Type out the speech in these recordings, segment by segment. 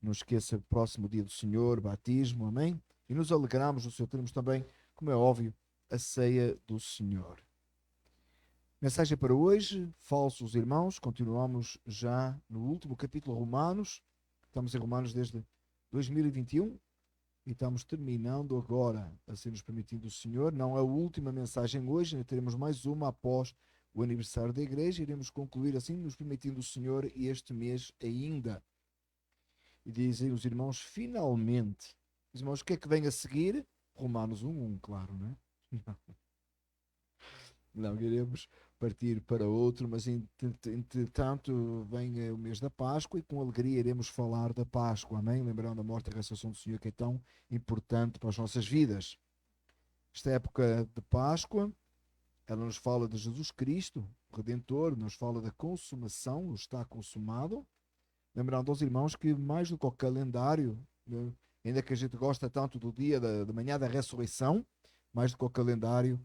Não esqueça o próximo dia do Senhor, batismo, amém? E nos alegramos no Senhor. Teremos também, como é óbvio, a ceia do Senhor. Mensagem para hoje, falsos irmãos. Continuamos já no último capítulo Romanos. Estamos em Romanos desde 2021 e estamos terminando agora, assim nos permitindo o Senhor. Não é a última mensagem hoje, ainda teremos mais uma após o aniversário da igreja. Iremos concluir assim, nos permitindo o Senhor, este mês ainda. E dizem os irmãos, finalmente. Os irmãos, o que é que vem a seguir? Romanos 1:1, claro, não é? Não iremos partir para outro, mas entretanto vem o mês da Páscoa e com alegria iremos falar da Páscoa, amém? Lembrando a morte e a ressurreição do Senhor, que é tão importante para as nossas vidas. Esta época de Páscoa, ela nos fala de Jesus Cristo, Redentor, nos fala da consumação, o está consumado. Lembrando aos irmãos que mais do que o calendário, né, ainda que a gente gosta tanto do dia da manhã da ressurreição, mais do que o calendário,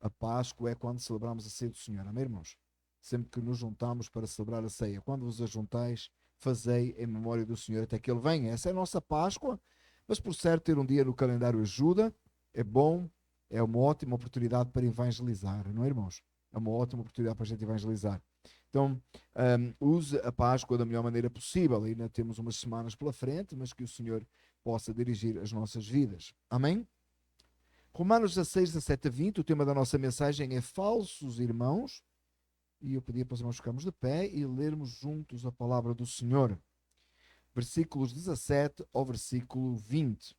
a Páscoa é quando celebramos a ceia do Senhor, amém, irmãos? Sempre que nos juntamos para celebrar a ceia, quando vos ajuntais, fazei em memória do Senhor até que Ele venha. Essa é a nossa Páscoa, mas por certo ter um dia no calendário ajuda, é bom, é uma ótima oportunidade para evangelizar, não é, irmãos? É uma ótima oportunidade para a gente evangelizar. Então, use a Páscoa da melhor maneira possível. Ainda temos umas semanas pela frente, mas que o Senhor possa dirigir as nossas vidas. Amém? Romanos 16, 17 a 20, o tema da nossa mensagem é falsos irmãos. E eu pedia para os irmãos ficarmos de pé e lermos juntos a palavra do Senhor. Versículos 17 ao versículo 20.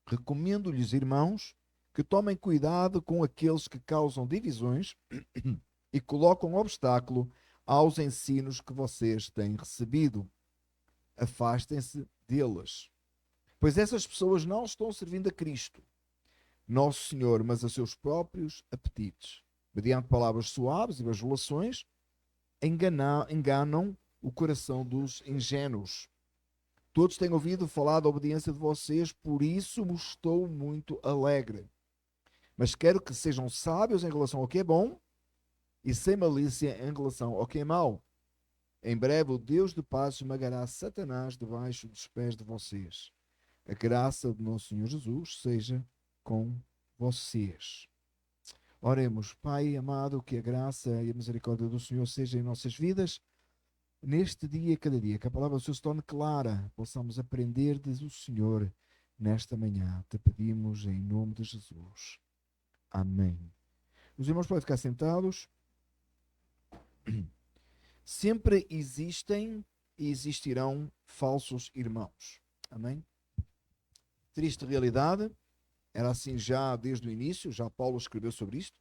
Recomendo-lhes, irmãos, que tomem cuidado com aqueles que causam divisões e colocam obstáculo aos ensinos que vocês têm recebido. Afastem-se deles, pois essas pessoas não estão servindo a Cristo, nosso Senhor, mas a seus próprios apetites. Mediante palavras suaves e bajulações, enganam o coração dos ingênuos. Todos têm ouvido falar da obediência de vocês, por isso estou muito alegre. Mas quero que sejam sábios em relação ao que é bom e sem malícia em relação ao que é mau. Em breve o Deus de paz esmagará Satanás debaixo dos pés de vocês. A graça de nosso Senhor Jesus seja com vocês. Oremos, Pai amado, que a graça e a misericórdia do Senhor seja em nossas vidas, neste dia e cada dia, que a palavra do Senhor se torne clara, possamos aprender do Senhor nesta manhã. Te pedimos em nome de Jesus. Amém. Os irmãos podem ficar sentados. Sempre existem e existirão falsos irmãos. Amém? Triste realidade. Era assim já desde o início, já Paulo escreveu sobre isto.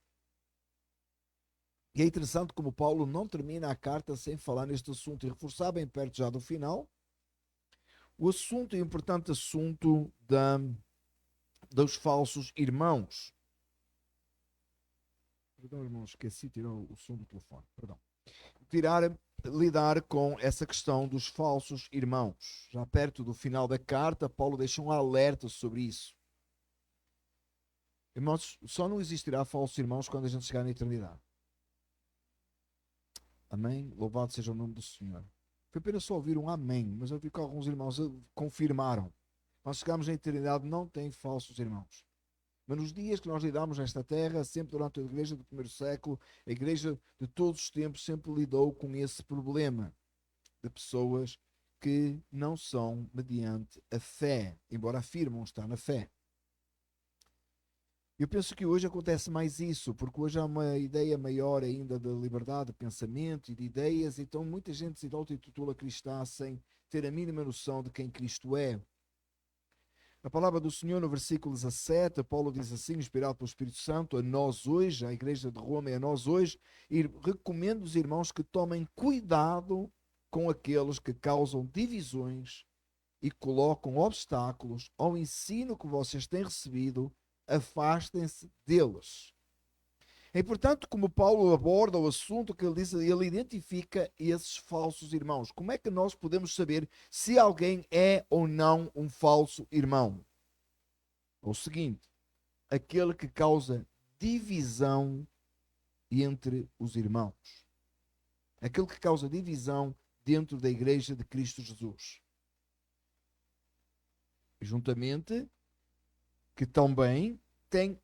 E é interessante como Paulo não termina a carta sem falar neste assunto e reforçar bem perto já do final o assunto, o importante assunto dos falsos irmãos. Perdão, irmão, esqueci de tirar o som do telefone. Perdão. Lidar com essa questão dos falsos irmãos. Já perto do final da carta, Paulo deixa um alerta sobre isso. Irmãos, só não existirá falsos irmãos quando a gente chegar na eternidade. Amém? Louvado seja o nome do Senhor. Foi apenas só ouvir um amém, mas eu vi que alguns irmãos confirmaram. Nós chegamos na eternidade, não tem falsos irmãos. Mas nos dias que nós lidamos nesta terra, sempre durante a igreja do primeiro século, a igreja de todos os tempos sempre lidou com esse problema de pessoas que não são mediante a fé, embora afirmam estar na fé. Eu penso que hoje acontece mais isso, porque hoje há uma ideia maior ainda da liberdade de pensamento e de ideias, então muita gente se auto-intitula cristã sem ter a mínima noção de quem Cristo é. A palavra do Senhor no versículo 17, Paulo diz assim, inspirado pelo Espírito Santo, a nós hoje, a igreja de Roma e a nós hoje, e recomendo os irmãos que tomem cuidado com aqueles que causam divisões e colocam obstáculos ao ensino que vocês têm recebido, afastem-se deles. É importante como Paulo aborda o assunto que ele diz, ele identifica esses falsos irmãos. Como é que nós podemos saber se alguém é ou não um falso irmão? É o seguinte, aquele que causa divisão entre os irmãos. Aquele que causa divisão dentro da igreja de Cristo Jesus. juntamente, que também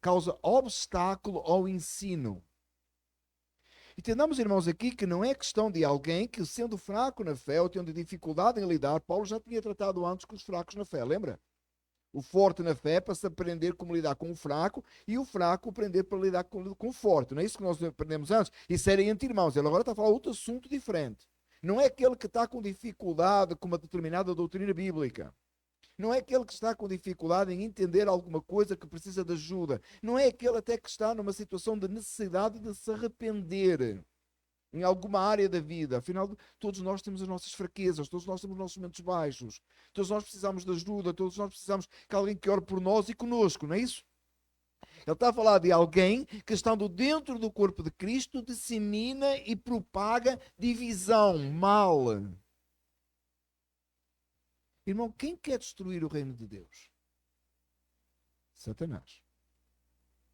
causa obstáculo ao ensino. Entendamos, irmãos, aqui que não é questão de alguém que, sendo fraco na fé ou tendo dificuldade em lidar, Paulo já tinha tratado antes com os fracos na fé, lembra? O forte na fé para se aprender como lidar com o fraco e o fraco aprender para lidar com o forte. Não é isso que nós aprendemos antes? Isso era entre irmãos. Ele agora está a falar outro assunto diferente. Não é aquele que está com dificuldade com uma determinada doutrina bíblica. Não é aquele que está com dificuldade em entender alguma coisa que precisa de ajuda. Não é aquele até que está numa situação de necessidade de se arrepender em alguma área da vida. Afinal, todos nós temos as nossas fraquezas, todos nós temos os nossos momentos baixos, todos nós precisamos de ajuda, todos nós precisamos que alguém que ore por nós e conosco, não é isso? Ele está a falar de alguém que, estando dentro do corpo de Cristo, dissemina e propaga divisão, mal. Irmão, quem quer destruir o reino de Deus? Satanás.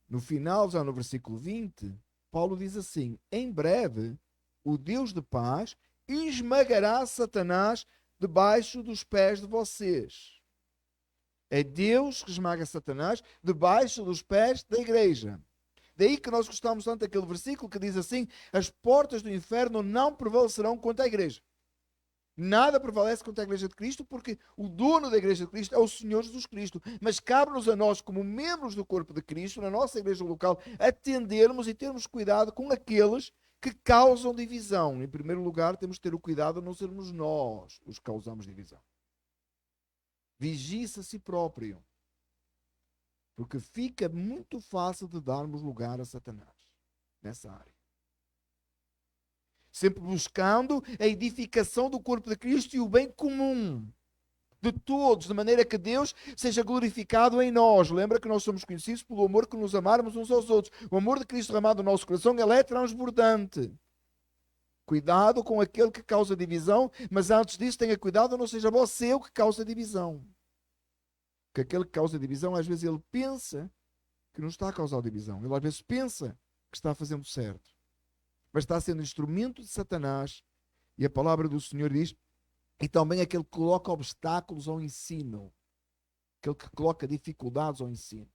No final, já no versículo 20, Paulo diz assim: em breve, o Deus de paz esmagará Satanás debaixo dos pés de vocês. É Deus que esmaga Satanás debaixo dos pés da igreja. Daí que nós gostamos tanto daquele versículo que diz assim: as portas do inferno não prevalecerão contra a igreja. Nada prevalece contra a igreja de Cristo, porque o dono da igreja de Cristo é o Senhor Jesus Cristo. Mas cabe-nos a nós, como membros do corpo de Cristo, na nossa igreja local, atendermos e termos cuidado com aqueles que causam divisão. Em primeiro lugar, temos de ter o cuidado de não sermos nós os que causamos divisão. Vigie-se a si próprio, porque fica muito fácil de darmos lugar a Satanás nessa área. Sempre buscando a edificação do corpo de Cristo e o bem comum de todos, de maneira que Deus seja glorificado em nós. Lembra que nós somos conhecidos pelo amor que nos amarmos uns aos outros. O amor de Cristo derramado no nosso coração, ele é transbordante. Cuidado com aquele que causa divisão, mas antes disso tenha cuidado, não seja você o que causa divisão. Porque aquele que causa divisão, às vezes ele pensa que não está a causar divisão. Ele às vezes pensa que está fazendo certo, mas está sendo instrumento de Satanás. E a palavra do Senhor diz, e também aquele que coloca obstáculos ao ensino, aquele que coloca dificuldades ao ensino.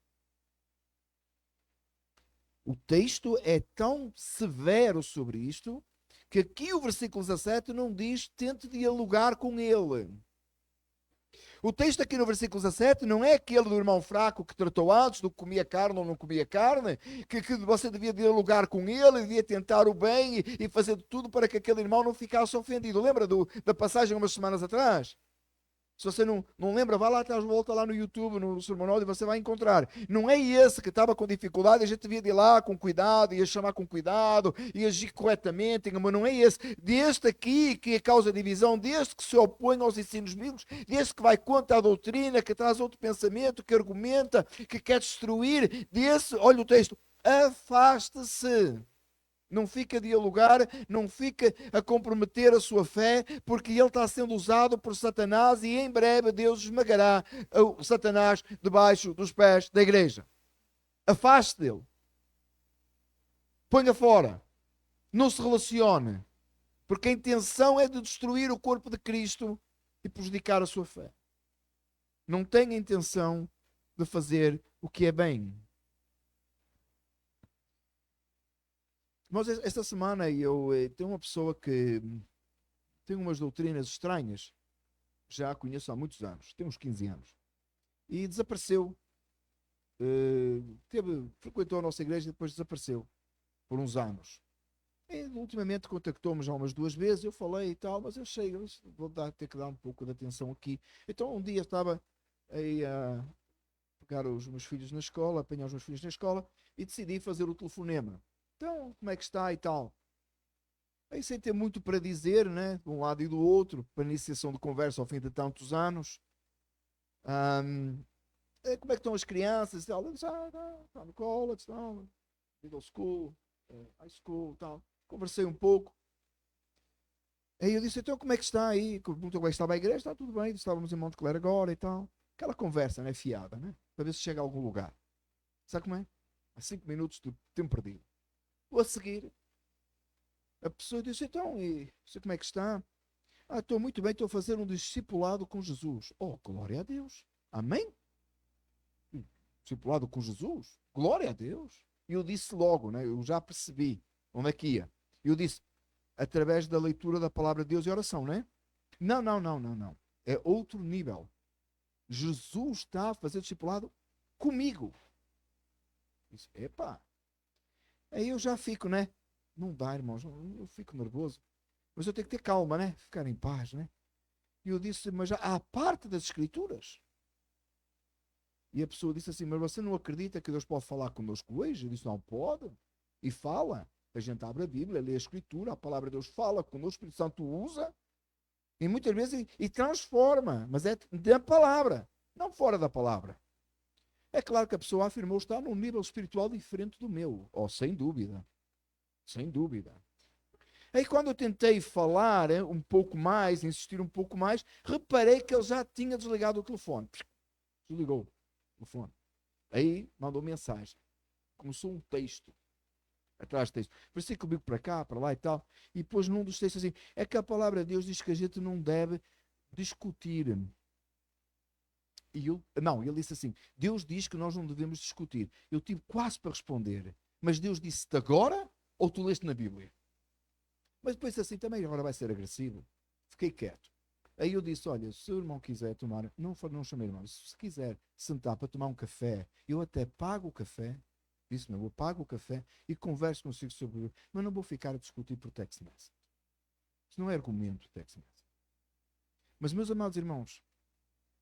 O texto é tão severo sobre isto, que aqui o versículo 17 não diz tente dialogar com ele. O texto aqui no versículo 17 não é aquele do irmão fraco que tratou antes, do que comia carne ou não comia carne, que você devia dialogar com ele, devia tentar o bem e fazer de tudo para que aquele irmão não ficasse ofendido. Lembra da passagem umas semanas atrás? Se você não lembra, vá lá atrás, volta lá no YouTube, no Sermonódio, e você vai encontrar. Não é esse que estava com dificuldade, a gente devia ir lá com cuidado, ia chamar com cuidado, ia agir corretamente, mas não é esse. Deste aqui que causa divisão, deste que se opõe aos ensinos bíblicos, deste que vai contra a doutrina, que traz outro pensamento, que argumenta, que quer destruir, desse, olha o texto, afaste-se. Não fica a dialogar, não fica a comprometer a sua fé, porque ele está sendo usado por Satanás e em breve Deus esmagará o Satanás debaixo dos pés da igreja. Afaste dele. Ponha fora. Não se relacione. Porque a intenção é de destruir o corpo de Cristo e prejudicar a sua fé. Não tem a intenção de fazer o que é bem. Mas esta semana eu tenho uma pessoa que tem umas doutrinas estranhas, já a conheço há muitos anos, tem uns 15 anos, e desapareceu. Frequentou a nossa igreja e depois desapareceu por uns anos. E, ultimamente contactou-me já umas 2 vezes, eu falei e tal, mas eu achei, vou ter que dar um pouco de atenção aqui. Então um dia estava aí a pegar os meus filhos na escola, apanhar os meus filhos na escola, e decidi fazer o telefonema. Então, como é que está e tal? Aí sem ter muito para dizer, né? De um lado e do outro, para iniciação de conversa ao fim de tantos anos. Como é que estão as crianças e tal? Eu disse, está no college, estão, middle school, high school, tal. Conversei um pouco. Aí eu disse, então como é que está aí? Perguntou como é que estava a igreja, está tudo bem, estávamos em Monte Claro agora e tal. Aquela conversa, né, fiada, né? Para ver se chega a algum lugar. Sabe como é? Há 5 minutos de tempo perdido. Vou a seguir. A pessoa disse, então, e você como é que está? Estou muito bem, estou a fazer um discipulado com Jesus. Oh, glória a Deus. Amém? Discipulado com Jesus. Glória a Deus. E eu disse logo, né? Eu já percebi onde é que ia. Eu disse, através da leitura da palavra de Deus e oração, né? Não, não, não, não, não. É outro nível. Jesus está a fazer discipulado comigo. Disse, epá. Aí eu já fico, né? Não dá, irmãos. Eu fico nervoso. Mas eu tenho que ter calma, né? Ficar em paz, né? E eu disse, mas já há parte das Escrituras. E a pessoa disse assim, mas você não acredita que Deus pode falar connosco hoje? Eu disse, não pode. E fala. A gente abre a Bíblia, lê a Escritura, a palavra de Deus fala connosco, o Espírito Santo usa. E muitas vezes e transforma. Mas é da palavra, não fora da palavra. É claro que a pessoa afirmou estar num nível espiritual diferente do meu. Oh, sem dúvida. Sem dúvida. Aí quando eu tentei falar um pouco mais, insistir um pouco mais, reparei que ele já tinha desligado o telefone. Desligou o telefone. Aí mandou mensagem. Começou um texto. Atrás do texto. Versículo bíblico para cá, para lá e tal. E depois num dos textos assim, é que a palavra de Deus diz que a gente não deve discutir. Ele disse assim, Deus diz que nós não devemos discutir. Eu tive quase para responder, mas Deus disse-te agora ou tu leste na Bíblia? Mas depois assim, também agora vai ser agressivo. Fiquei quieto. Aí eu disse, olha, se o irmão quiser tomar, não chamei irmão, se quiser sentar para tomar um café, eu até pago o café, disse não, eu pago o café e converso consigo sobre, mas não vou ficar a discutir por text message. Isso não é argumento, text message. Mas, meus amados irmãos,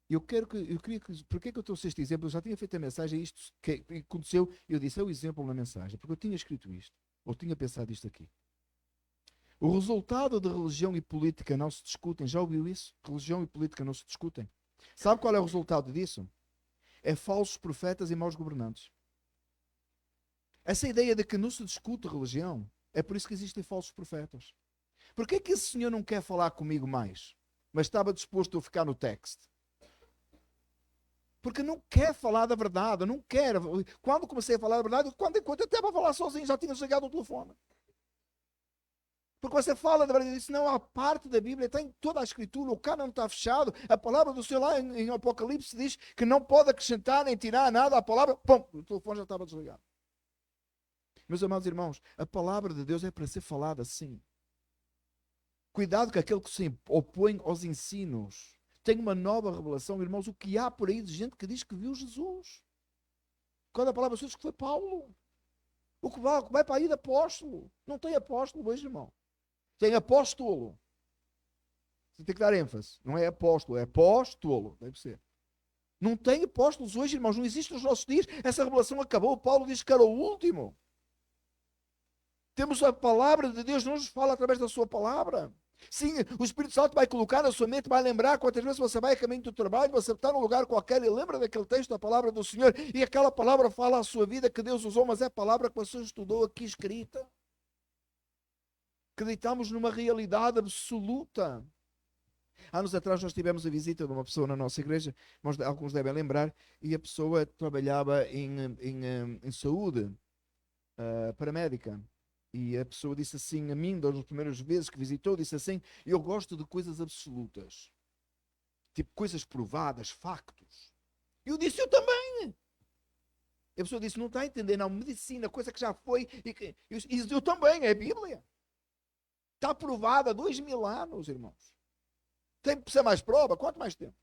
eu queria que, porque é que eu trouxe este exemplo? Eu já tinha feito a mensagem, isto que aconteceu, eu disse, é o exemplo na mensagem, porque eu tinha escrito isto, ou tinha pensado isto aqui. O resultado de religião e política não se discutem. Já ouviu isso? Religião e política não se discutem. Sabe qual é o resultado disso? É falsos profetas e maus governantes. Essa ideia de que não se discute religião, é por isso que existem falsos profetas. Porquê que esse senhor não quer falar comigo mais, mas estava disposto a ficar no text? Porque não quer falar da verdade, não quer. Quando comecei a falar da verdade, enquanto eu estava a falar sozinho, já tinha chegado o telefone. Porque você fala da verdade, não, a parte da Bíblia está em toda a Escritura, o cânon está fechado, a palavra do Senhor lá em Apocalipse diz que não pode acrescentar nem tirar nada à palavra, pum, o telefone já estava desligado. Meus amados irmãos, a palavra de Deus é para ser falada assim. Cuidado com aquele que se opõe aos ensinos. Tem uma nova revelação, irmãos, o que há por aí de gente que diz que viu Jesus. Quando a palavra diz que foi Paulo. O que vai para aí de apóstolo. Não tem apóstolo hoje, irmão. Tem apóstolo. Você tem que dar ênfase. Não é apóstolo, é apóstolo. Deve ser. Não tem apóstolos hoje, irmãos. Não existe nos nossos dias. Essa revelação acabou. Paulo diz que era o último. Temos a palavra de Deus, não nos fala através da sua palavra. Sim, o Espírito Santo vai colocar na sua mente, vai lembrar quantas vezes você vai a caminho do trabalho, você está num lugar qualquer e lembra daquele texto, da palavra do Senhor, e aquela palavra fala à sua vida que Deus usou, mas é a palavra que você estudou aqui escrita. Acreditamos numa realidade absoluta. Há anos atrás nós tivemos a visita de uma pessoa na nossa igreja, alguns devem lembrar, e a pessoa trabalhava em saúde paramédica. E a pessoa disse assim a mim, das primeiras vezes que visitou, disse assim, eu gosto de coisas absolutas. Tipo coisas provadas, factos. E eu disse, eu também. E a pessoa disse, não está a entender, não, medicina, coisa que já foi. Eu também, é a Bíblia. Está provada há 2000 anos, irmãos. Tem que ser mais prova? Quanto mais tempo?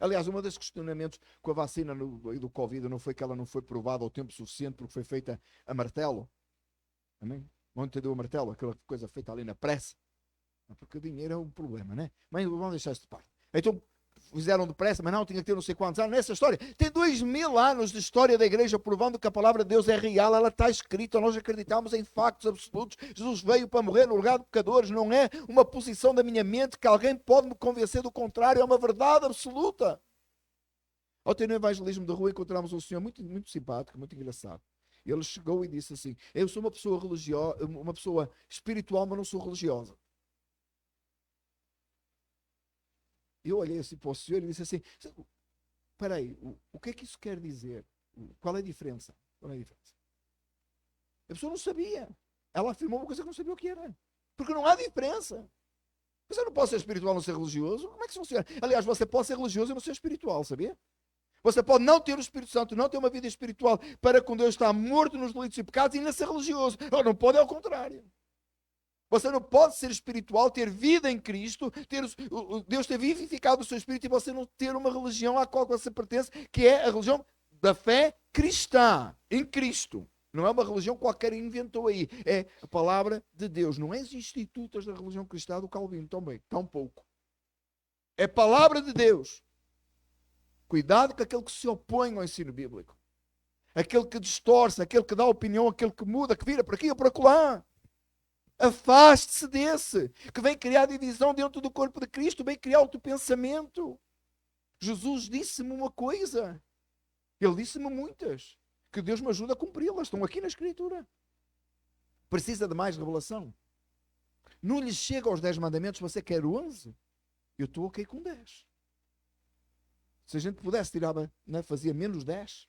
Aliás, um dos questionamentos com a vacina do Covid não foi que ela não foi provada ao tempo suficiente porque foi feita a martelo. Amém? Não entendeu o martelo? Aquela coisa feita ali na pressa. Porque o dinheiro é um problema, né? Mas vamos deixar isso de parte. Então, fizeram depressa, mas não, tinha que ter não sei quantos anos. Nessa história, tem 2000 anos de história da igreja provando que a palavra de Deus é real, ela está escrita, nós acreditamos em factos absolutos. Jesus veio para morrer no lugar de pecadores, não é uma posição da minha mente que alguém pode me convencer do contrário, é uma verdade absoluta. Ao ter no evangelismo da rua, encontramos um senhor muito, muito simpático, muito engraçado. Ele chegou e disse assim, eu sou uma pessoa religiosa, uma pessoa espiritual, mas não sou religiosa. Eu olhei assim para o senhor e disse assim, espera aí, o que é que isso quer dizer? Qual é a diferença? Qual é a diferença? A pessoa não sabia. Ela afirmou uma coisa que não sabia o que era. Porque não há diferença. Mas eu não posso ser espiritual e não ser religioso? Como é que isso funciona? Aliás, você pode ser religioso e não ser espiritual, sabia? Você pode não ter o Espírito Santo, não ter uma vida espiritual para com Deus, estar morto nos delitos e pecados e ainda ser religioso. Ou não pode, é o contrário. Você não pode ser espiritual, ter vida em Cristo, Deus ter vivificado o seu espírito e você não ter uma religião à qual você pertence, que é a religião da fé cristã, em Cristo. Não é uma religião qualquer inventou aí. É a palavra de Deus. Não é os institutos da religião cristã do Calvino, também, tão pouco. É a palavra de Deus. Cuidado com aquele que se opõe ao ensino bíblico. Aquele que distorce, aquele que dá opinião, aquele que muda, que vira para aqui ou para acolá. Afaste-se desse, que vem criar divisão dentro do corpo de Cristo, vem criar outro pensamento. Jesus disse-me uma coisa, ele disse-me muitas, que Deus me ajuda a cumpri-las, estão aqui na Escritura. Precisa de mais revelação? Não lhe chega aos 10 mandamentos, você quer 11? Eu estou ok com 10. Se a gente pudesse tirar, né, fazia menos 10.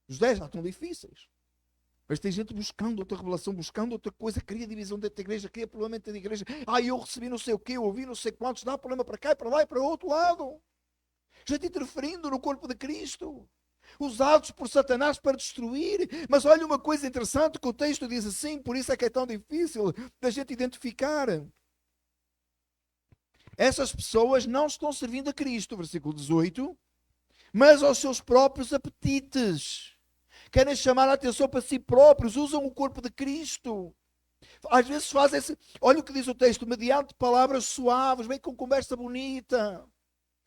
Os 10 já estão difíceis. Mas tem gente buscando outra revelação, buscando outra coisa, cria divisão dentro da igreja, cria problema dentro da igreja. Eu recebi não sei o quê, eu ouvi não sei quantos, dá problema para cá e para lá e para o outro lado. Gente interferindo no corpo de Cristo. Usados por Satanás para destruir. Mas olha uma coisa interessante que o texto diz assim, por isso é que é tão difícil da gente identificar. Essas pessoas não estão servindo a Cristo, versículo 18, mas aos seus próprios apetites. Querem chamar a atenção para si próprios, usam o corpo de Cristo. Às vezes fazem esse, olha o que diz o texto, mediante palavras suaves, vem com conversa bonita.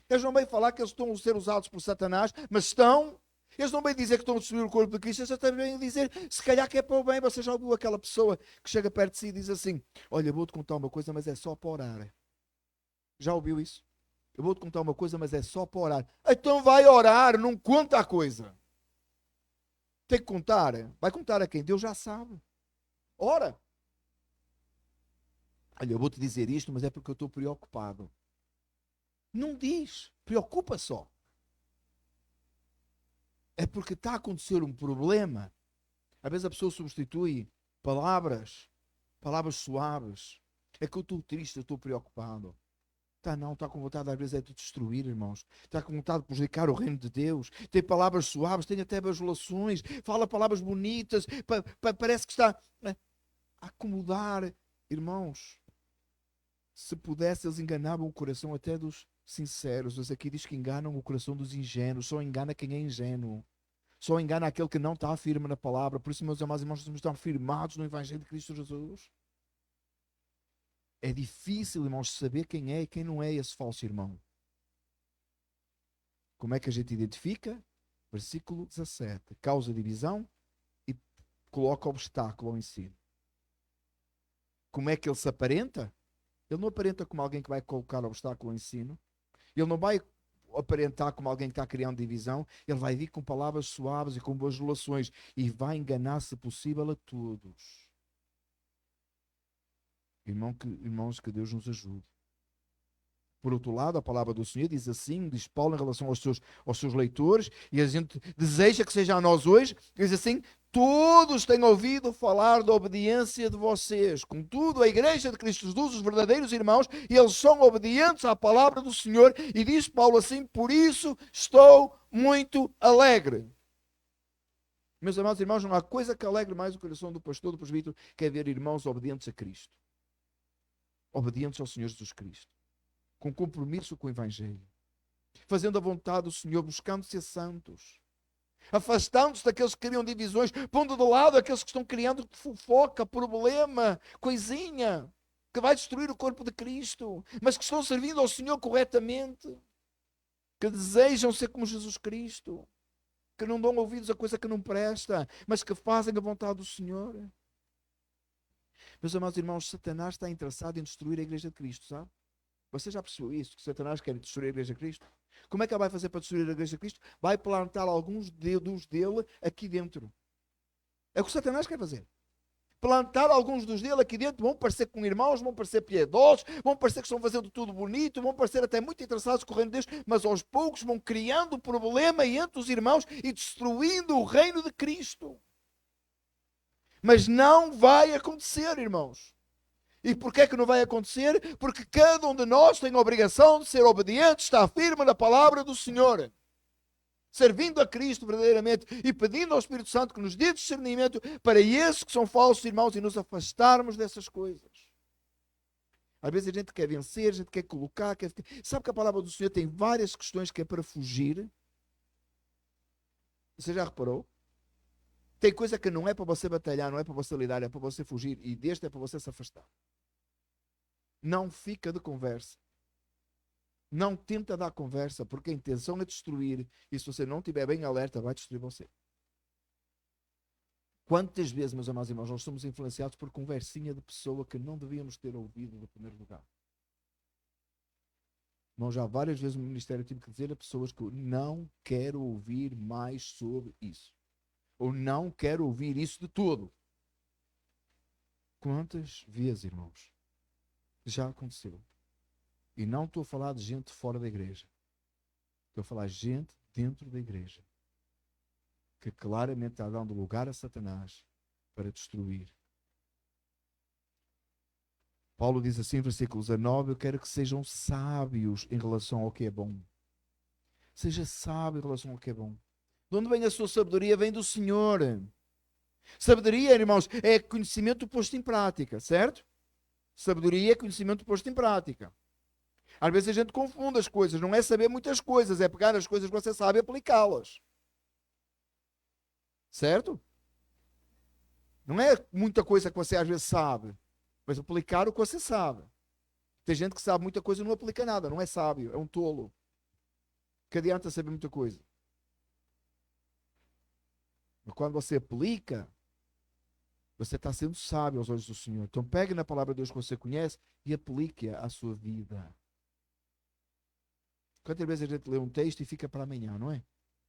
Eles não vêm falar que eles estão a ser usados por Satanás, mas estão. Eles não vêm dizer que estão a destruir o corpo de Cristo, eles até vêm dizer, se calhar que é para o bem. Você já ouviu aquela pessoa que chega perto de si e diz assim, olha, eu vou-te contar uma coisa, mas é só para orar. Já ouviu isso? Eu vou-te contar uma coisa, mas é só para orar. Então vai orar, não conta a coisa. Tem que contar. Vai contar a quem? Deus já sabe. Ora. Olha, eu vou-te dizer isto, mas é porque eu estou preocupado. Não diz. Preocupa só. É porque está a acontecer um problema. Às vezes a pessoa substitui palavras suaves. É que eu estou triste, eu estou preocupado. Está com vontade às vezes é de destruir, irmãos. Está com vontade de prejudicar o reino de Deus. Tem palavras suaves, tem até bajulações, fala palavras bonitas, parece que está a acomodar. Irmãos, se pudesse, eles enganavam o coração até dos sinceros. Mas aqui diz que enganam o coração dos ingênuos. Só engana quem é ingênuo. Só engana aquele que não está firme na palavra. Por isso, meus amados irmãos, nós estamos firmados no Evangelho de Cristo Jesus. É difícil, irmãos, saber quem é e quem não é esse falso irmão. Como é que a gente identifica? Versículo 17. Causa divisão e coloca obstáculo ao ensino. Como é que ele se aparenta? Ele não aparenta como alguém que vai colocar obstáculo ao ensino. Ele não vai aparentar como alguém que está criando divisão. Ele vai vir com palavras suaves e com bajulações e vai enganar, se possível, a todos. Irmãos, que Deus nos ajude. Por outro lado, a palavra do Senhor diz assim, diz Paulo em relação aos seus leitores, e a gente deseja que seja a nós hoje, diz assim, todos têm ouvido falar da obediência de vocês. Contudo, a igreja de Cristo Jesus, os verdadeiros irmãos, eles são obedientes à palavra do Senhor, e diz Paulo assim, por isso estou muito alegre. Meus amados irmãos, não há coisa que alegre mais o coração do pastor, do presbítero, que é ver irmãos obedientes a Cristo. Obedientes ao Senhor Jesus Cristo, com compromisso com o Evangelho, fazendo a vontade do Senhor, buscando ser santos, afastando-se daqueles que criam divisões, pondo de lado aqueles que estão criando fofoca, problema, coisinha, que vai destruir o corpo de Cristo, mas que estão servindo ao Senhor corretamente, que desejam ser como Jesus Cristo, que não dão ouvidos a coisa que não presta, mas que fazem a vontade do Senhor. Meus amados irmãos, Satanás está interessado em destruir a igreja de Cristo, sabe? Você já percebeu isso? Que Satanás quer destruir a igreja de Cristo? Como é que ele vai fazer para destruir a igreja de Cristo? Vai plantar alguns dedos dele aqui dentro. É o que Satanás quer fazer. Plantar alguns dos dele aqui dentro, vão parecer com irmãos, vão parecer piedosos, vão parecer que estão fazendo tudo bonito, vão parecer até muito interessados com o reino de Deus, mas aos poucos vão criando problema entre os irmãos e destruindo o reino de Cristo. Mas não vai acontecer, irmãos. E porquê é que não vai acontecer? Porque cada um de nós tem a obrigação de ser obediente, estar firme na palavra do Senhor, servindo a Cristo verdadeiramente e pedindo ao Espírito Santo que nos dê discernimento para esses que são falsos irmãos e nos afastarmos dessas coisas. Às vezes a gente quer vencer, a gente quer colocar, sabe que a palavra do Senhor tem várias questões que é para fugir? Você já reparou? Tem coisa que não é para você batalhar, não é para você lidar, é para você fugir. E deste é para você se afastar. Não fica de conversa. Não tenta dar conversa, porque a intenção é destruir. E se você não estiver bem alerta, vai destruir você. Quantas vezes, meus amados irmãos, nós somos influenciados por conversinha de pessoa que não devíamos ter ouvido no primeiro lugar? Nós já várias vezes no ministério tive que dizer a pessoas que eu não quero ouvir mais sobre isso. Ou não quero ouvir isso de tudo. Quantas vezes, irmãos, já aconteceu? E não estou a falar de gente fora da igreja. Estou a falar de gente dentro da igreja. Que claramente está dando lugar a Satanás para destruir. Paulo diz assim, versículo 19, eu quero que sejam sábios em relação ao que é bom. Seja sábio em relação ao que é bom. De onde vem a sua sabedoria? Vem do Senhor. Sabedoria, irmãos, é conhecimento posto em prática, certo? Sabedoria é conhecimento posto em prática. Às vezes a gente confunde as coisas. Não é saber muitas coisas, é pegar as coisas que você sabe e aplicá-las. Certo? Não é muita coisa que você às vezes sabe, mas aplicar o que você sabe. Tem gente que sabe muita coisa e não aplica nada. Não é sábio, é um tolo. Que adianta saber muita coisa? Mas quando você aplica, você está sendo sábio aos olhos do Senhor. Então pegue na palavra de Deus que você conhece e aplique-a à sua vida. Quantas vezes a gente lê um texto e fica para amanhã, não é?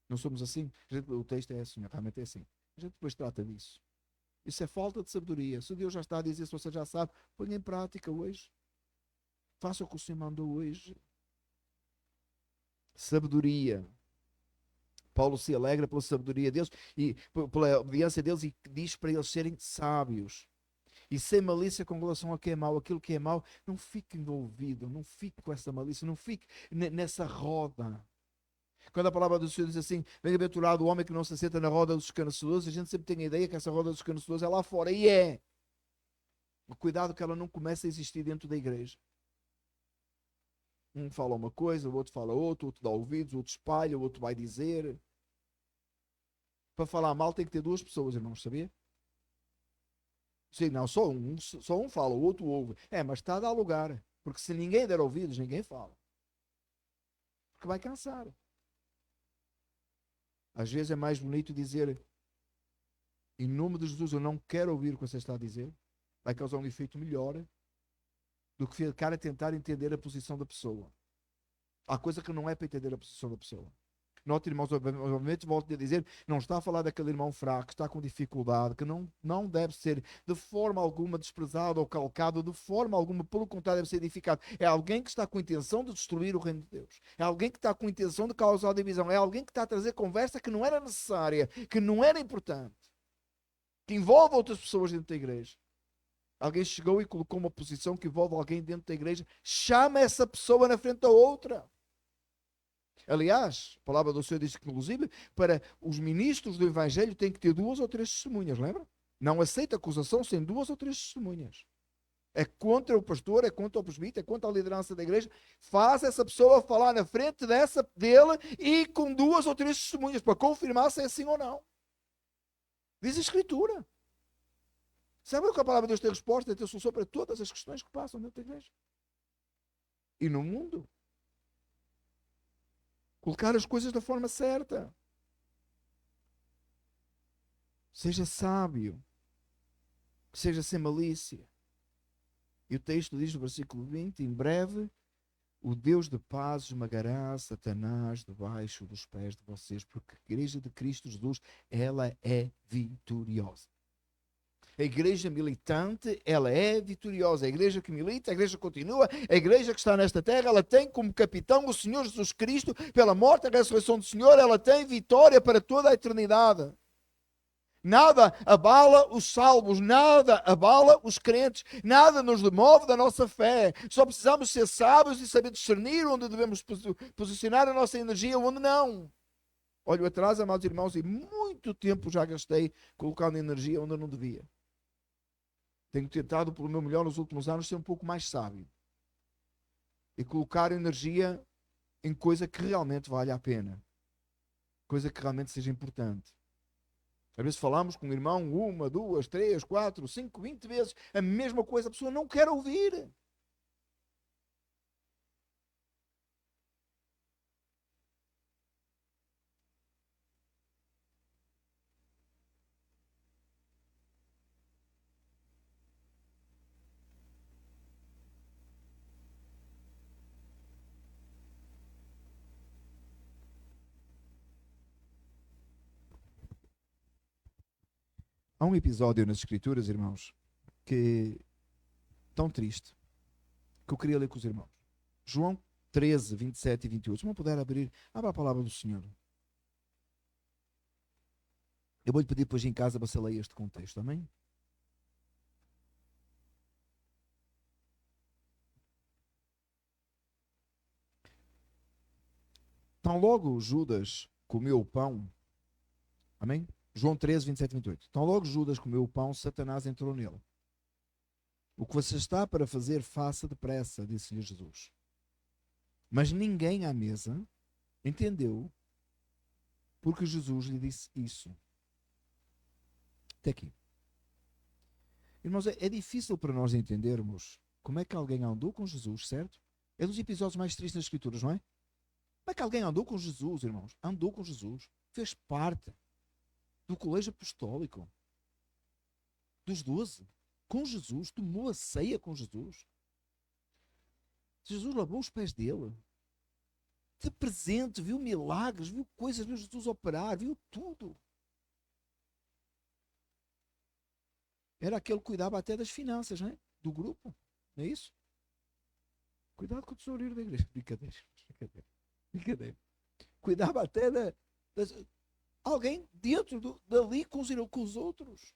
Não somos assim? A gente lê o texto é assim, realmente é assim. A gente depois trata disso. Isso é falta de sabedoria. Se Deus já está a dizer, se você já sabe, ponha em prática hoje. Faça o que o Senhor mandou hoje. Sabedoria. Paulo se alegra pela sabedoria deles e pela obediência deles e diz para eles serem sábios. E sem malícia com relação ao que é mau. Aquilo que é mau, não fique envolvido, não fique com essa malícia, não fique nessa roda. Quando a palavra do Senhor diz assim, bem-aventurado o homem que não se assenta na roda dos escarnecedores, a gente sempre tem a ideia que essa roda dos escarnecedores é lá fora, e é. Cuidado que ela não comece a existir dentro da igreja. Um fala uma coisa, o outro fala outra, o outro dá ouvidos, o outro espalha, o outro vai dizer. Para falar mal tem que ter duas pessoas, irmãos, sabia? Sim, não, só um fala, o outro ouve. Mas está a dar lugar. Porque se ninguém der ouvidos, ninguém fala. Porque vai cansar. Às vezes é mais bonito dizer, em nome de Jesus, eu não quero ouvir o que você está a dizer. Vai causar um efeito melhor do que ficar a tentar entender a posição da pessoa. Há coisa que não é para entender a posição da pessoa. Note, irmãos, obviamente, volto a dizer, não está a falar daquele irmão fraco, que está com dificuldade, que não deve ser de forma alguma desprezado ou calcado, de forma alguma, pelo contrário, deve ser edificado. É alguém que está com a intenção de destruir o reino de Deus. É alguém que está com a intenção de causar divisão. É alguém que está a trazer conversa que não era necessária, que não era importante, que envolve outras pessoas dentro da igreja. Alguém chegou e colocou uma posição que envolve alguém dentro da igreja, chama essa pessoa na frente da outra. Aliás, a palavra do Senhor diz que, inclusive, para os ministros do Evangelho tem que ter 2 ou 3 testemunhas, lembra? Não aceita acusação sem 2 ou 3 testemunhas. É contra o pastor, é contra o presbítero, é contra a liderança da igreja. Faz essa pessoa falar na frente dele e com 2 ou 3 testemunhas para confirmar se é assim ou não. Diz a Escritura. Sabe que a palavra de Deus tem resposta, tem solução para todas as questões que passam dentro da igreja e no mundo. Colocar as coisas da forma certa. Seja sábio. Seja sem malícia. E o texto diz no versículo 20, em breve, o Deus de paz esmagará Satanás debaixo dos pés de vocês, porque a igreja de Cristo Jesus, ela é vitoriosa. A igreja militante, ela é vitoriosa. A igreja que milita, a igreja que continua, a igreja que está nesta terra, ela tem como capitão o Senhor Jesus Cristo. Pela morte e ressurreição do Senhor, ela tem vitória para toda a eternidade. Nada abala os salvos, nada abala os crentes, nada nos demove da nossa fé. Só precisamos ser sábios e saber discernir onde devemos posicionar a nossa energia, onde não. Olho atrás, amados irmãos, e muito tempo já gastei colocando energia onde eu não devia. Tenho tentado, pelo meu melhor, nos últimos anos, ser um pouco mais sábio e colocar energia em coisa que realmente vale a pena, coisa que realmente seja importante. Às vezes falamos com um irmão 1, 2, 3, 4, 5, 20 vezes a mesma coisa, a pessoa não quer ouvir. Há um episódio nas Escrituras, irmãos, que tão triste, que eu queria ler com os irmãos. João 13, 27 e 28. Se não puder abrir, abra a palavra do Senhor. Eu vou-lhe pedir depois em casa para você ler este contexto, amém? Tão logo Judas comeu o pão, amém? João 13, 27 e 28. Tão logo Judas comeu o pão, Satanás entrou nele. O que você está para fazer, faça depressa, disse-lhe Jesus. Mas ninguém à mesa entendeu porque Jesus lhe disse isso. Até aqui. Irmãos, é difícil para nós entendermos como é que alguém andou com Jesus, certo? É dos episódios mais tristes das Escrituras, não é? Como é que alguém andou com Jesus, irmãos? Andou com Jesus. Fez parte do colégio apostólico. Dos 12. Com Jesus. Tomou a ceia com Jesus. Jesus lavou os pés dele. De presente, viu milagres, viu coisas, viu Jesus operar, viu tudo. Era aquele que cuidava até das finanças, não é? Do grupo. Não é isso? Cuidado com o tesoureiro da igreja. Brincadeira. Brincadeira. Cuidava até das, alguém dentro dali com os outros.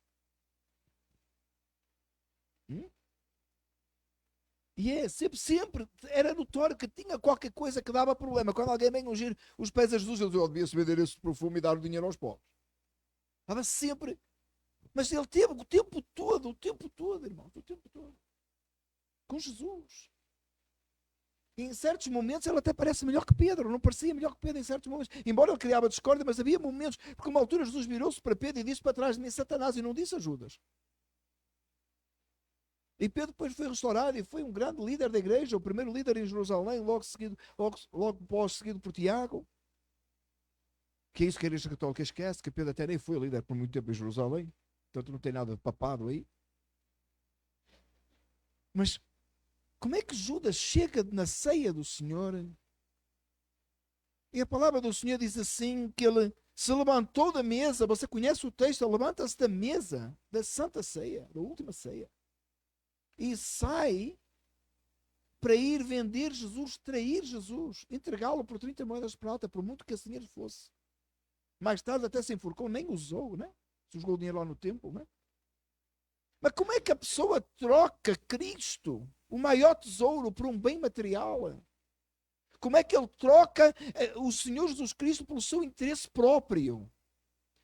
Hum? E sempre era notório que tinha qualquer coisa que dava problema. Quando alguém vem ungir os pés a Jesus, ele dizia: devia-se vender esse perfume e dar o dinheiro aos pobres. Estava sempre. Mas ele teve o tempo todo, irmãos, o tempo todo. Com Jesus. E em certos momentos ele até parece melhor que Pedro. Não parecia melhor que Pedro em certos momentos. Embora ele criava discórdia, mas havia momentos. Porque uma altura Jesus virou-se para Pedro e disse para trás de mim Satanás. E não disse a Judas. E Pedro depois foi restaurado e foi um grande líder da igreja, o primeiro líder em Jerusalém, logo pós seguido por Tiago. Que é isso que a igreja católica esquece, que Pedro até nem foi líder por muito tempo em Jerusalém. Portanto não tem nada de papado aí. Mas como é que Judas chega na ceia do Senhor? E a palavra do Senhor diz assim, que ele se levantou da mesa. Você conhece o texto? Levanta-se da mesa da Santa Ceia, da última ceia. E sai para ir vender Jesus, trair Jesus, entregá-lo por 30 moedas de prata, por muito que esse dinheiro fosse. Mais tarde até se enforcou, nem usou, né? Se jogou o dinheiro lá no templo, né? Mas como é que a pessoa troca Cristo, o maior tesouro, por um bem material? Como é que ele troca o Senhor Jesus Cristo pelo seu interesse próprio?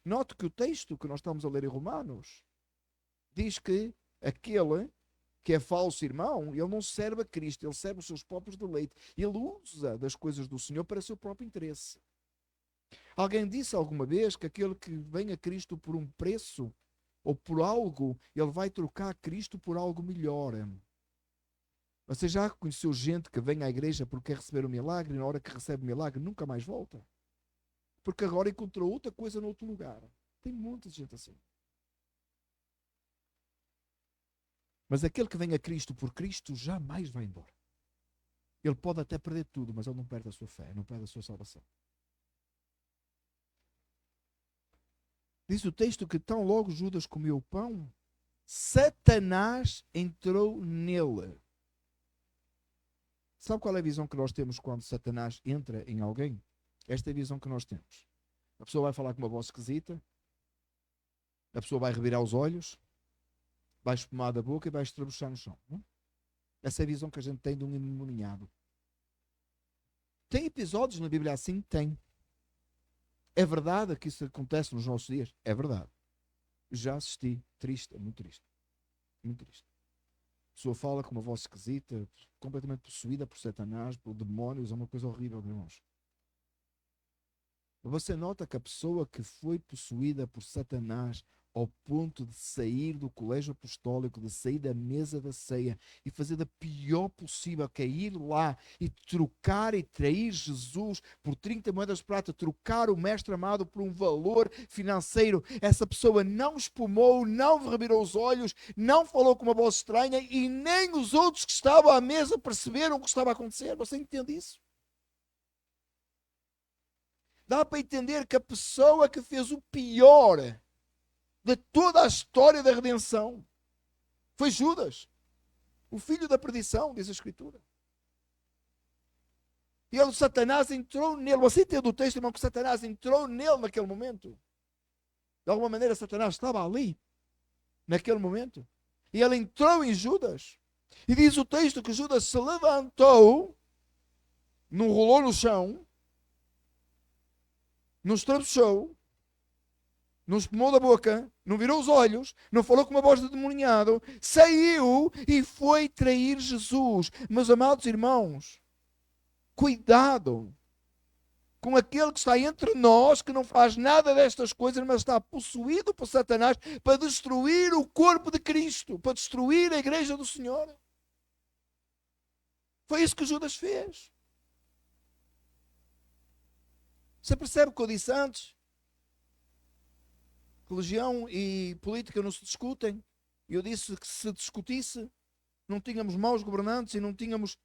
Note que o texto que nós estamos a ler em Romanos diz que aquele que é falso irmão, ele não serve a Cristo, ele serve os seus próprios deleites. Ele usa das coisas do Senhor para o seu próprio interesse. Alguém disse alguma vez que aquele que vem a Cristo por um preço ou por algo, ele vai trocar Cristo por algo melhor. Você já conheceu gente que vem à igreja porque quer receber um milagre e na hora que recebe o milagre nunca mais volta? Porque agora encontrou outra coisa no outro lugar. Tem muita gente assim. Mas aquele que vem a Cristo por Cristo jamais vai embora. Ele pode até perder tudo, mas ele não perde a sua fé, não perde a sua salvação. Diz o texto que tão logo Judas comeu o pão, Satanás entrou nele. Sabe qual é a visão que nós temos quando Satanás entra em alguém? Esta é a visão que nós temos. A pessoa vai falar com uma voz esquisita, A pessoa vai revirar os olhos, vai espumar da boca e vai estrabuchar no chão. Não? Essa é a visão que a gente tem de um endemoniado. Tem episódios na Bíblia assim? Tem. É verdade que isso acontece nos nossos dias? É verdade. Já assisti. Triste, é muito triste. Muito triste. A pessoa fala com uma voz esquisita, completamente possuída por Satanás, por demónios, é uma coisa horrível, irmãos. Você nota que a pessoa que foi possuída por Satanás ao ponto de sair do colégio apostólico, de sair da mesa da ceia e fazer da pior possível, que é ir lá e trocar e trair Jesus por 30 moedas de prata, trocar o mestre amado por um valor financeiro. Essa pessoa não espumou, não revirou os olhos, não falou com uma voz estranha e nem os outros que estavam à mesa perceberam o que estava a acontecer. Você entende isso? Dá para entender que a pessoa que fez o pior de toda a história da redenção foi Judas, o filho da perdição, diz a Escritura. E o Satanás entrou nele. Você entende o texto, irmão, que Satanás entrou nele naquele momento? De alguma maneira, Satanás estava ali, naquele momento. E ele entrou em Judas. E diz o texto que Judas se levantou, não rolou no chão, não estrabuchou, não espumou da boca, não virou os olhos, não falou com uma voz de demoninhado, saiu e foi trair Jesus. Meus amados irmãos, cuidado com aquele que está entre nós, que não faz nada destas coisas, mas está possuído por Satanás para destruir o corpo de Cristo, para destruir a igreja do Senhor. Foi isso que Judas fez. Você percebe o que eu disse antes? Religião e política não se discutem. Eu disse que se discutisse, não tínhamos maus governantes e não tínhamos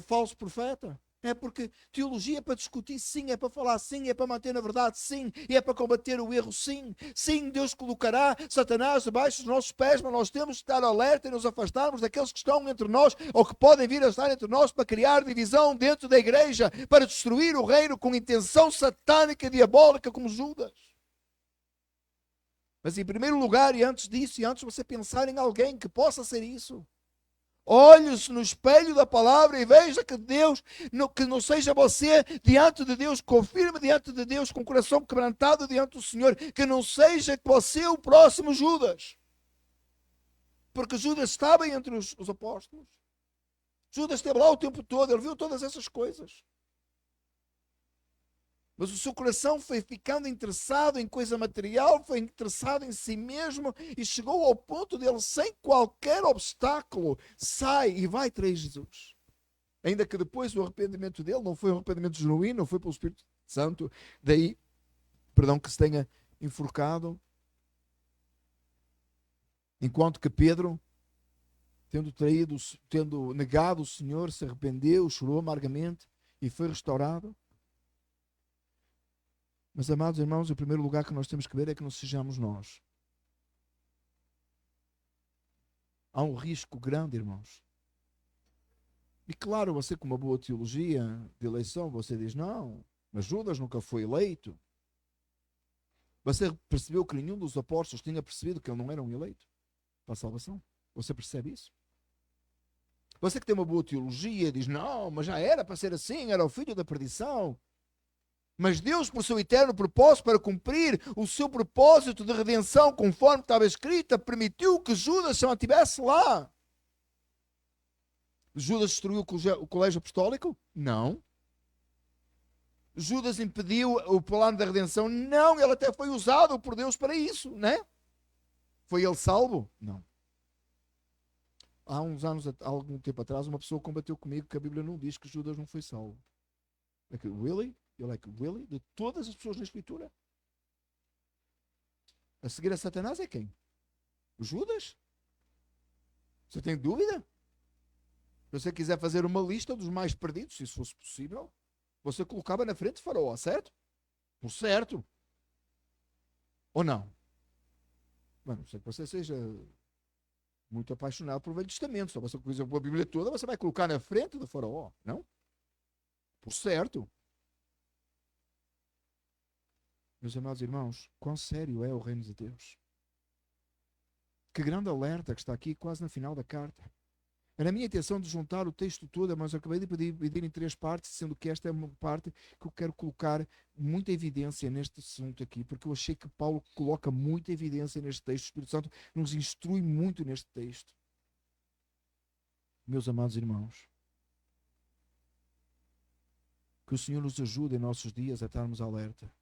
falso profeta. É porque teologia é para discutir, sim, é para falar, sim, é para manter na verdade, sim, e é para combater o erro, sim. Sim, Deus colocará Satanás debaixo dos nossos pés, mas nós temos que estar alerta e nos afastarmos daqueles que estão entre nós ou que podem vir a estar entre nós para criar divisão dentro da igreja, para destruir o reino com intenção satânica e diabólica como Judas. Mas em primeiro lugar, e antes disso, e antes de você pensar em alguém que possa ser isso, olhe-se no espelho da palavra e veja que Deus, que não seja você diante de Deus, confirme diante de Deus com o coração quebrantado diante do Senhor, que não seja você o próximo Judas. Porque Judas estava entre os apóstolos. Judas esteve lá o tempo todo, ele viu todas essas coisas. Mas o seu coração foi ficando interessado em coisa material, foi interessado em si mesmo e chegou ao ponto de ele, sem qualquer obstáculo, sai e vai trair Jesus. Ainda que depois o arrependimento dele não foi um arrependimento genuíno, não foi pelo Espírito Santo, daí, perdão, que se tenha enforcado. Enquanto que Pedro, tendo negado o Senhor, se arrependeu, chorou amargamente e foi restaurado. Mas, amados irmãos, o primeiro lugar que nós temos que ver é que não sejamos nós. Há um risco grande, irmãos. E claro, você com uma boa teologia de eleição, você diz, não, mas Judas nunca foi eleito. Você percebeu que nenhum dos apóstolos tinha percebido que ele não era um eleito para a salvação? Você percebe isso? Você que tem uma boa teologia diz, não, mas já era para ser assim, era o filho da perdição. Mas Deus, por seu eterno propósito, para cumprir o seu propósito de redenção, conforme estava escrito, permitiu que Judas já estivesse lá. Judas destruiu o colégio apostólico? Não. Judas impediu o plano da redenção? Não, ele até foi usado por Deus para isso, né? Foi ele salvo? Não. Há uns anos, há algum tempo atrás, uma pessoa combateu comigo que a Bíblia não diz que Judas não foi salvo. É que, really? You're like, really? De todas as pessoas na Escritura? A seguir a Satanás é quem? O Judas? Você tem dúvida? Se você quiser fazer uma lista dos mais perdidos, se isso fosse possível, você colocava na frente de Faraó, certo? Por certo. Ou não? Mano, não sei que você seja muito apaixonado por Velho Testamento. Se você quiser a Bíblia toda, você vai colocar na frente do Faraó, não? Por certo. Meus amados irmãos, quão sério é o reino de Deus? Que grande alerta que está aqui, quase na final da carta. Era a minha intenção de juntar o texto todo, mas eu acabei de dividir em 3 partes, sendo que esta é uma parte que eu quero colocar muita evidência neste assunto aqui, porque eu achei que Paulo coloca muita evidência neste texto. O Espírito Santo nos instrui muito neste texto. Meus amados irmãos, que o Senhor nos ajude em nossos dias a estarmos alerta.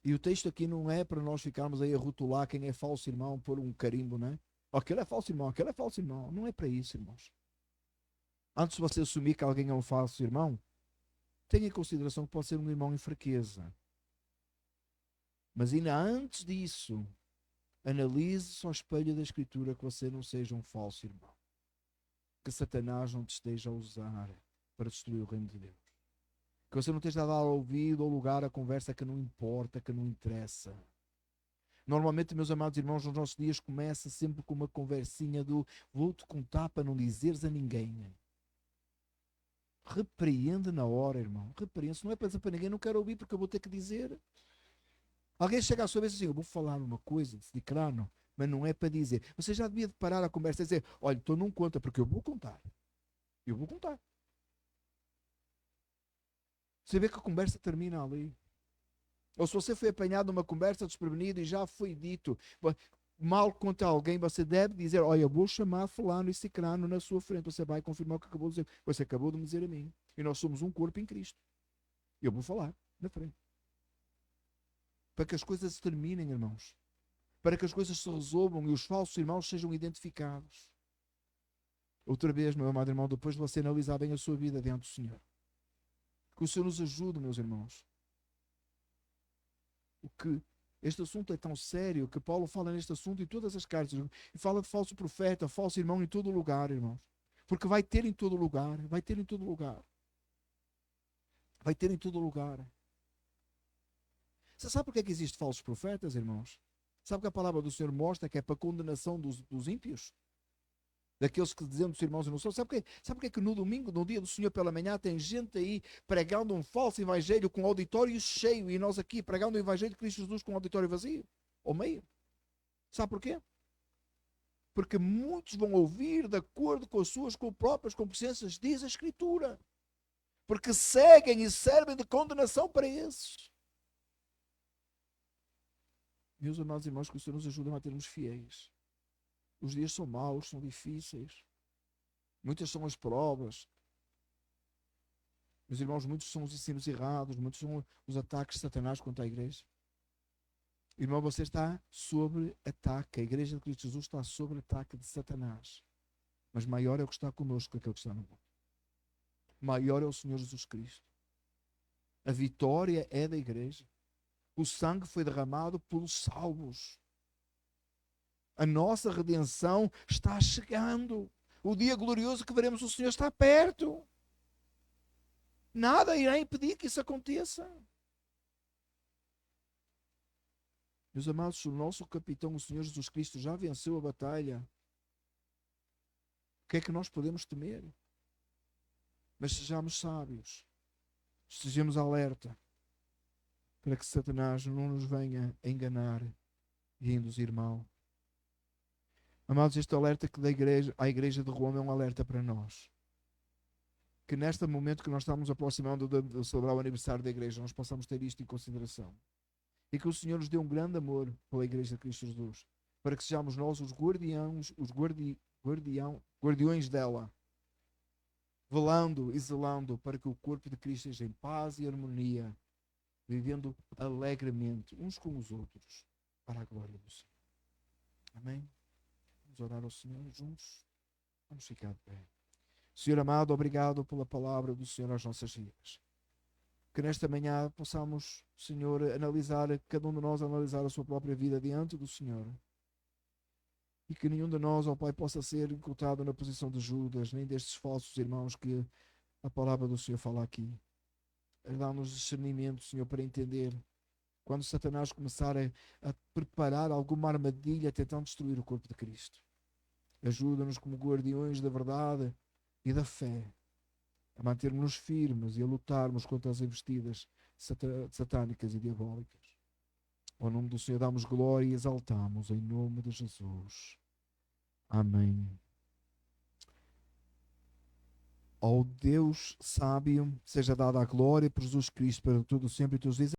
E o texto aqui não é para nós ficarmos aí a rotular quem é falso irmão, pôr um carimbo, não é? Aquele é falso irmão, aquele é falso irmão. Não é para isso, irmãos. Antes de você assumir que alguém é um falso irmão, tenha em consideração que pode ser um irmão em fraqueza. Mas ainda antes disso, analise-se ao espelho da Escritura que você não seja um falso irmão. Que Satanás não te esteja a usar para destruir o reino de Deus. Que você não esteja a dar ouvido ou lugar a conversa que não importa, que não interessa. Normalmente, meus amados irmãos, nos nossos dias começa sempre com uma conversinha do vou-te contar para não dizeres a ninguém. Repreende na hora, irmão. Repreende. Se não é para dizer para ninguém, não quero ouvir porque eu vou ter que dizer. Alguém chega à sua vez e diz assim, eu vou falar uma coisa, de crânio, mas não é para dizer. Você já devia parar a conversa e dizer, olha, tu não conta porque eu vou contar. Eu vou contar. Você vê que a conversa termina ali. Ou se você foi apanhado numa conversa desprevenido e já foi dito, mal contra alguém, você deve dizer, olha, eu vou chamar fulano e cicrano na sua frente. Você vai confirmar o que acabou de dizer. Você acabou de me dizer a mim. E nós somos um corpo em Cristo. Eu vou falar na frente. Para que as coisas se terminem, irmãos. Para que as coisas se resolvam e os falsos irmãos sejam identificados. Outra vez, meu amado irmão, depois de você analisar bem a sua vida diante do Senhor. Que o Senhor nos ajude, meus irmãos. O que este assunto é tão sério que Paulo fala neste assunto em todas as cartas. E fala de falso profeta, falso irmão em todo lugar, irmãos. Porque vai ter em todo lugar. Vai ter em todo lugar. Vai ter em todo lugar. Você sabe por que é que existem falsos profetas, irmãos? Sabe que a palavra do Senhor mostra que é para a condenação dos ímpios? Daqueles que dizem dos irmãos e não são. Sabe porque é que no domingo, no dia do Senhor pela manhã, tem gente aí pregando um falso evangelho com auditório cheio e nós aqui pregando o evangelho de Cristo Jesus com auditório vazio? Ou meio? Sabe porquê? Porque muitos vão ouvir de acordo com as suas próprias consciências, diz a Escritura. Porque seguem e servem de condenação para esses. Meus amados irmãos, que o Senhor nos ajude a termos fiéis. Os dias são maus, são difíceis. Muitas são as provas. Meus irmãos, muitos são os ensinos errados, muitos são os ataques de Satanás contra a igreja. Irmão, você está sob ataque. A igreja de Cristo Jesus está sob ataque de Satanás. Mas maior é o que está conosco que aquele que está no mundo. Maior é o Senhor Jesus Cristo. A vitória é da igreja. O sangue foi derramado pelos salvos. A nossa redenção está chegando. O dia glorioso que veremos o Senhor está perto. Nada irá impedir que isso aconteça. Meus amados, o nosso capitão, o Senhor Jesus Cristo, já venceu a batalha. O que é que nós podemos temer? Mas sejamos sábios. Estejamos alerta para que Satanás não nos venha a enganar e a induzir mal. Amados, este alerta que à igreja de Roma é um alerta para nós. Que neste momento que nós estamos aproximando de celebrar o aniversário da igreja, nós possamos ter isto em consideração. E que o Senhor nos dê um grande amor pela igreja de Cristo Jesus, para que sejamos nós os guardiões, guardiões dela, velando e zelando para que o corpo de Cristo esteja em paz e harmonia, vivendo alegremente uns com os outros, para a glória do Senhor. Amém? Vamos orar ao Senhor juntos. Vamos ficar de pé. Senhor amado, obrigado pela palavra do Senhor às nossas vidas. Que nesta manhã possamos, Senhor, cada um de nós analisar a sua própria vida diante do Senhor. E que nenhum de nós, ó Pai, possa ser encontrado na posição de Judas, nem destes falsos irmãos que a palavra do Senhor fala aqui. Dá-nos discernimento, Senhor, para entender quando Satanás começar a preparar alguma armadilha tentando destruir o corpo de Cristo. Ajuda-nos como guardiões da verdade e da fé a mantermos-nos firmes e a lutarmos contra as investidas satânicas e diabólicas. Ao nome do Senhor damos glória e exaltamos, em nome de Jesus. Amém. Ao Deus sábio seja dada a glória por Jesus Cristo para todo sempre e todos dizem